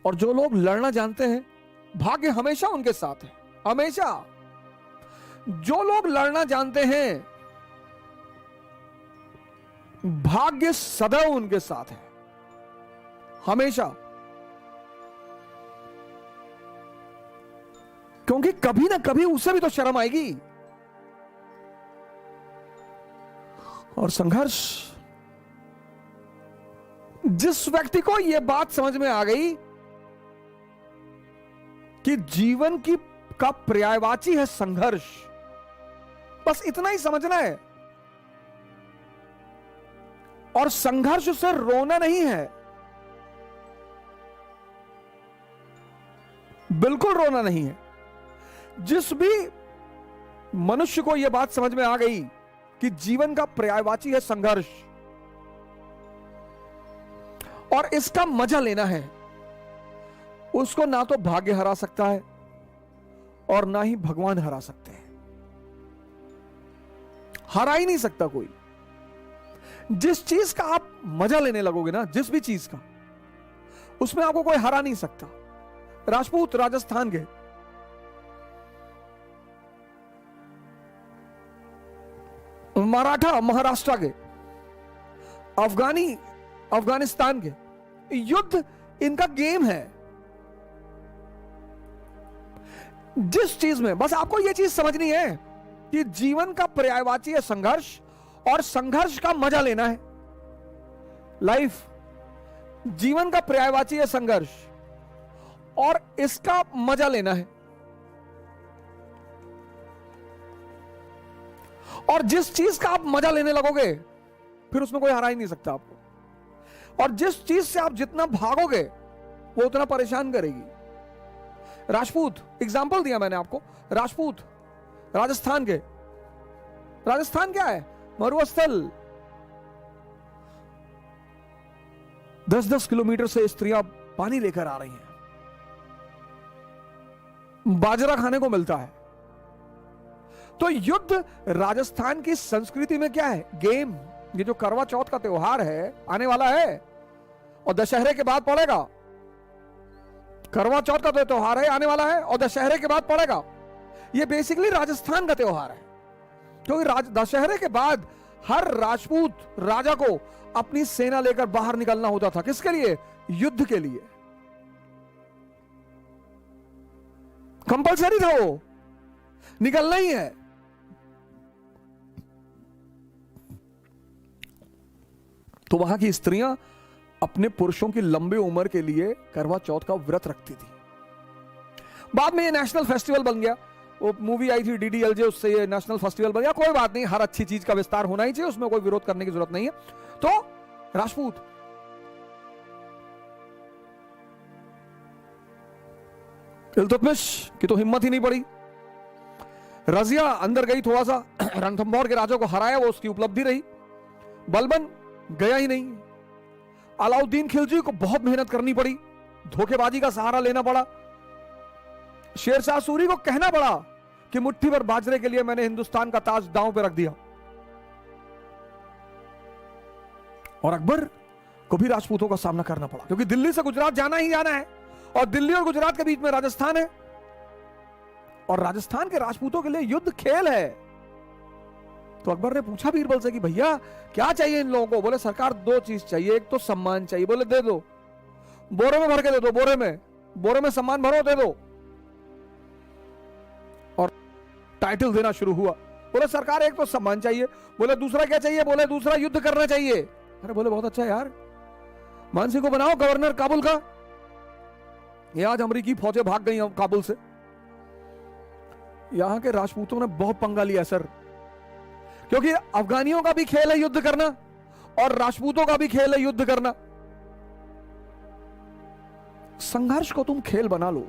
और जो लोग लड़ना जानते हैं, भाग्य हमेशा उनके साथ है, हमेशा। जो लोग लड़ना जानते हैं, भाग्य सदैव उनके साथ है, हमेशा। क्योंकि कभी ना कभी उसे भी तो शर्म आएगी। और संघर्ष, जिस व्यक्ति को यह बात समझ में आ गई कि जीवन की का पर्यायवाची है संघर्ष, बस इतना ही समझना है। और संघर्ष से रोना नहीं है, बिल्कुल रोना नहीं है। जिस भी मनुष्य को यह बात समझ में आ गई कि जीवन का पर्यायवाची है संघर्ष और इसका मजा लेना है, उसको ना तो भाग्य हरा सकता है और ना ही भगवान हरा सकते हैं। हरा ही नहीं सकता कोई। जिस चीज का आप मजा लेने लगोगे ना, जिस भी चीज का, उसमें आपको कोई हरा नहीं सकता। राजपूत राजस्थान के, मराठा महाराष्ट्र के, अफगानिस्तान के, युद्ध इनका गेम है। जिस चीज में बस आपको यह चीज समझनी है कि जीवन का पर्यायवाची है संघर्ष और संघर्ष का मजा लेना है। लाइफ, जीवन का पर्यायवाची है संघर्ष और इसका मजा लेना है। और जिस चीज का आप मजा लेने लगोगे, फिर उसमें कोई हरा ही नहीं सकता आपको। और जिस चीज से आप जितना भागोगे, वो उतना परेशान करेगी। राजपूत, एग्जाम्पल दिया मैंने आपको, राजपूत राजस्थान के। राजस्थान क्या है? मरुस्थल। 10-10 किलोमीटर से स्त्रियां पानी लेकर आ रही हैं, बाजरा खाने को मिलता है। तो युद्ध राजस्थान की संस्कृति में क्या है? गेम। ये जो करवा चौथ का त्योहार है, आने वाला है और दशहरे के बाद पड़ेगा। करवा चौथ का तो त्योहार है, आने वाला है और दशहरे के बाद पड़ेगा। ये बेसिकली राजस्थान का त्योहार है, क्योंकि दशहरे के बाद हर राजपूत राजा को अपनी सेना लेकर बाहर निकलना होता था। किसके लिए? युद्ध के लिए। कंपलसरी था, वो निकलना ही है। तो वहां की स्त्रियां अपने पुरुषों की लंबी उम्र के लिए करवा चौथ का व्रत रखती थी। बाद में ये नेशनल फेस्टिवल बन गया। वो मूवी आई थी DDLJ, उससे ये नेशनल फेस्टिवल बन गया। कोई बात नहीं, हर अच्छी चीज का विस्तार होना ही चाहिए, उसमें कोई विरोध करने की जरूरत नहीं है। तो राजपूत, इल्तुतमिश की तो हिम्मत ही नहीं पड़ी। रजिया अंदर गई, थोड़ा सा रणथंभौर के राजा को हराया, वो उसकी उपलब्धि रही। बलबन गया ही नहीं। अलाउद्दीन खिलजी को बहुत मेहनत करनी पड़ी, धोखेबाजी का सहारा लेना पड़ा। शेरशाह सूरी को कहना पड़ा कि मुट्ठी भर बाजरे के लिए मैंने हिंदुस्तान का ताज दांव पे रख दिया। और अकबर को भी राजपूतों का सामना करना पड़ा, क्योंकि दिल्ली से गुजरात जाना ही जाना है और दिल्ली और गुजरात के बीच में राजस्थान है। और राजस्थान के राजपूतों के लिए युद्ध खेल है। तो अकबर ने पूछा बीरबल से कि भैया क्या चाहिए इन लोगों को? बोले सरकार 2 चीज चाहिए, एक तो सम्मान चाहिए। बोले दे दो, बोरे में भर के दे दो, बोरे में सम्मान भरो, दे दो। और टाइटल देना शुरू हुआ। बोले सरकार एक तो सम्मान चाहिए। बोले दूसरा क्या चाहिए? बोले दूसरा युद्ध करना चाहिए। अरे बोले बहुत अच्छा यार, मान सिंह को बनाओ गवर्नर काबुल का। ये आज अमेरिकी फौजें भाग गई काबुल से। यहां के राजपूतों ने बहुत पंगा लिया सर, क्योंकि अफगानियों का भी खेल है युद्ध करना और राजपूतों का भी खेल है युद्ध करना। संघर्ष को तुम खेल बना लो,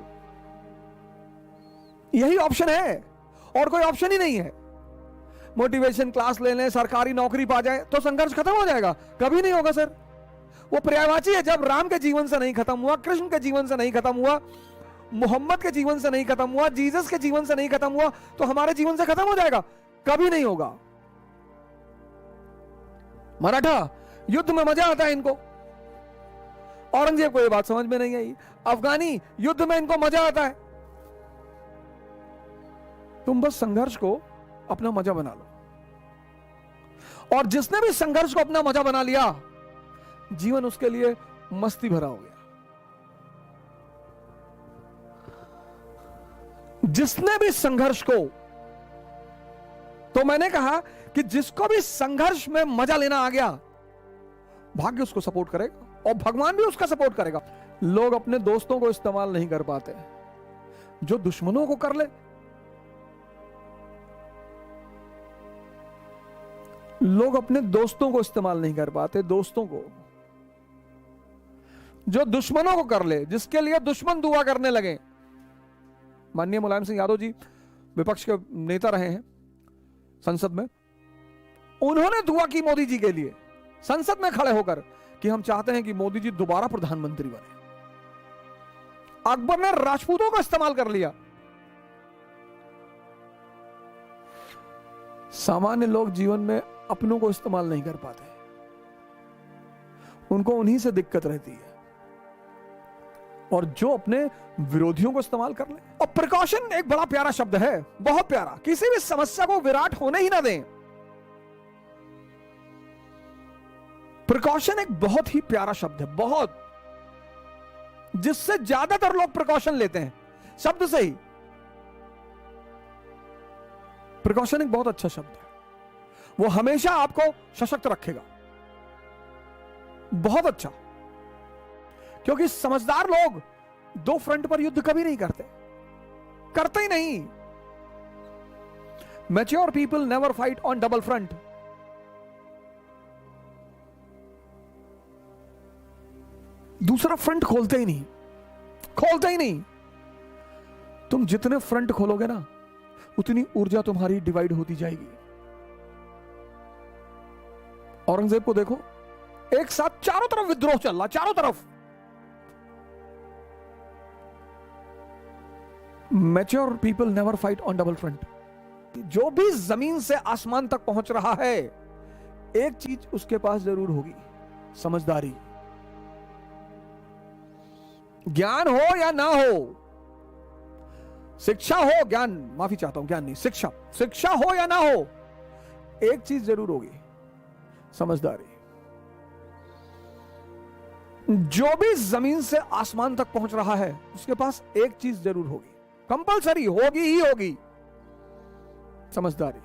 यही ऑप्शन है और कोई ऑप्शन ही नहीं है। मोटिवेशन क्लास ले लें, सरकारी नौकरी पा जाए तो संघर्ष खत्म हो जाएगा? कभी नहीं होगा सर। वो पर्यायवाची है। जब राम के जीवन से नहीं खत्म हुआ, कृष्ण के जीवन से नहीं खत्म हुआ, मोहम्मद के जीवन से नहीं खत्म हुआ, जीसस के जीवन से नहीं खत्म हुआ, तो हमारे जीवन से खत्म हो जाएगा? कभी नहीं होगा। मराठा युद्ध में मजा आता है इनको, औरंगजेब को यह बात समझ में नहीं आई। अफगानी युद्ध में इनको मजा आता है। तुम बस संघर्ष को अपना मजा बना लो, और जिसने भी संघर्ष को अपना मजा बना लिया, जीवन उसके लिए मस्ती भरा हो गया। जिसने भी संघर्ष को, तो मैंने कहा कि जिसको भी संघर्ष में मजा लेना आ गया, भाग्य उसको सपोर्ट करेगा और भगवान भी उसका सपोर्ट करेगा। लोग अपने दोस्तों को इस्तेमाल नहीं कर पाते, जो दुश्मनों को कर ले। लोग अपने दोस्तों को इस्तेमाल नहीं कर पाते, दोस्तों को, जो दुश्मनों को कर ले, जिसके लिए दुश्मन दुआ करने लगे। माननीय मुलायम सिंह यादव जी विपक्ष के नेता रहे हैं संसद में, उन्होंने दुआ की मोदी जी के लिए संसद में खड़े होकर कि हम चाहते हैं कि मोदी जी दोबारा प्रधानमंत्री बने। अकबर ने राजपूतों को इस्तेमाल कर लिया। सामान्य लोग जीवन में अपनों को इस्तेमाल नहीं कर पाते, उनको उन्हीं से दिक्कत रहती है, और जो अपने विरोधियों को इस्तेमाल कर ले। और प्रिकॉशन एक बड़ा प्यारा शब्द है, बहुत प्यारा। किसी भी समस्या को विराट होने ही ना दें। प्रिकॉशन एक बहुत ही प्यारा शब्द है, बहुत, जिससे ज्यादातर लोग प्रिकॉशन लेते हैं शब्द से ही। प्रिकॉशन एक बहुत अच्छा शब्द है, वो हमेशा आपको सशक्त रखेगा, बहुत अच्छा। क्योंकि समझदार लोग दो फ्रंट पर युद्ध कभी नहीं करते, करते ही नहीं। Mature people never fight on double front. दूसरा फ्रंट खोलते ही नहीं, खोलते ही नहीं। तुम जितने फ्रंट खोलोगे ना, उतनी ऊर्जा तुम्हारी डिवाइड होती जाएगी। औरंगजेब को देखो, एक साथ चारों तरफ विद्रोह चल रहा, चारों तरफ। Mature people never fight on double front. जो भी जमीन से आसमान तक पहुंच रहा है, एक चीज उसके पास जरूर होगी, समझदारी। ज्ञान हो या ना हो, शिक्षा हो, ज्ञान, माफी चाहता हूं, ज्ञान नहीं, शिक्षा, शिक्षा हो या ना हो, एक चीज जरूर होगी, समझदारी। जो भी जमीन से आसमान तक पहुंच रहा है, उसके पास एक चीज जरूर होगी, कंपलसरी होगी ही होगी, समझदारी।